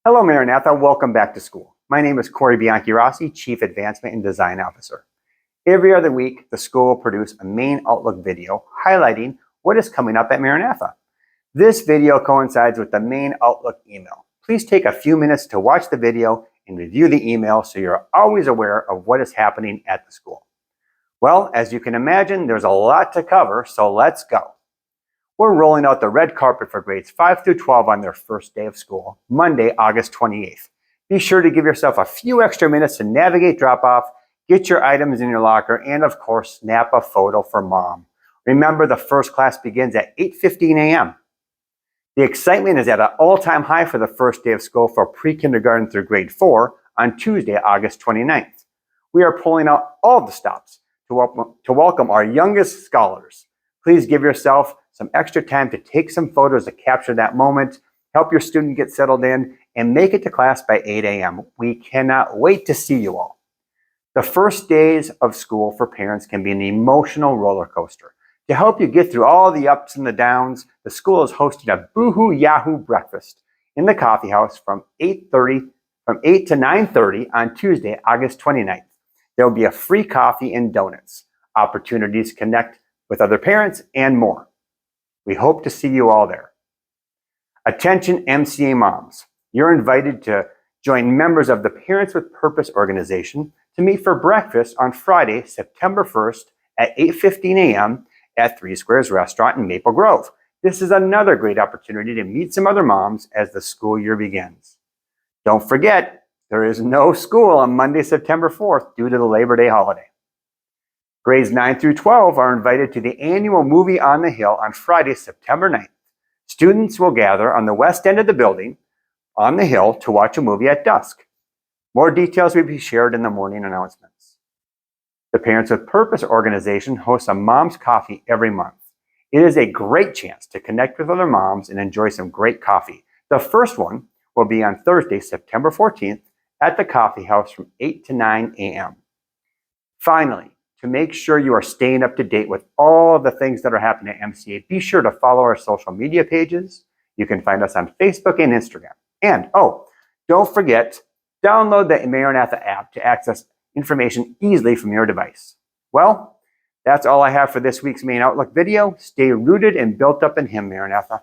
Hello, Maranatha. Welcome back to school. My name is Bianchi-Rossi, Chief Advancement and Design Officer. Every other week, the school will produce a main Outlook video highlighting what is coming up at Maranatha. This video coincides with the main Outlook email. Please take a few minutes to watch the video and review the email so you're always aware of what is happening at the school. Well, as you can imagine, there's a lot to cover, so let's go. We're rolling out the red carpet for grades 5 through 12 on their first day of school, Monday, August 28th. Be sure to give yourself a few extra minutes to navigate drop-off, get your items in your locker, and of course, snap a photo for mom. Remember, the first class begins at 8:15 a.m. The excitement is at an all-time high for the first day of school for pre-kindergarten through grade 4 on Tuesday, August 29th. We are pulling out all the stops to welcome our youngest scholars. Please give yourself some extra time to take some photos to capture that moment, help your student get settled in, and make it to class by 8 a.m. We cannot wait to see you all. The first days of school for parents can be an emotional roller coaster. To help you get through all the ups and the downs, the school is hosting a Boohoo Yahoo breakfast in the coffee house from 8 to 9:30 on Tuesday, August 29th. There will be a free coffee and donuts, opportunities to connect with other parents, and more. We hope to see you all there. Attention MCA moms, you're invited to join members of the Parents with Purpose organization to meet for breakfast on Friday, September 1st at 8:15 a.m. at Three Squares Restaurant in Maple Grove. This is another great opportunity to meet some other moms as the school year begins. Don't forget, there is no school on Monday, September 4th due to the Labor Day holiday. Grades 9 through 12 are invited to the annual Movie on the Hill on Friday, September 9th. Students will gather on the west end of the building on the hill to watch a movie at dusk. More details will be shared in the morning announcements. The Parents with Purpose organization hosts a mom's coffee every month. It is a great chance to connect with other moms and enjoy some great coffee. The first one will be on Thursday, September 14th at the coffee house from 8 to 9 a.m. Finally, to make sure you are staying up to date with all of the things that are happening at MCA, be sure to follow our social media pages. You can find us on Facebook and Instagram. And, don't forget, download the Maranatha app to access information easily from your device. Well, that's all I have for this week's main Outlook video. Stay rooted and built up in Him, Maranatha.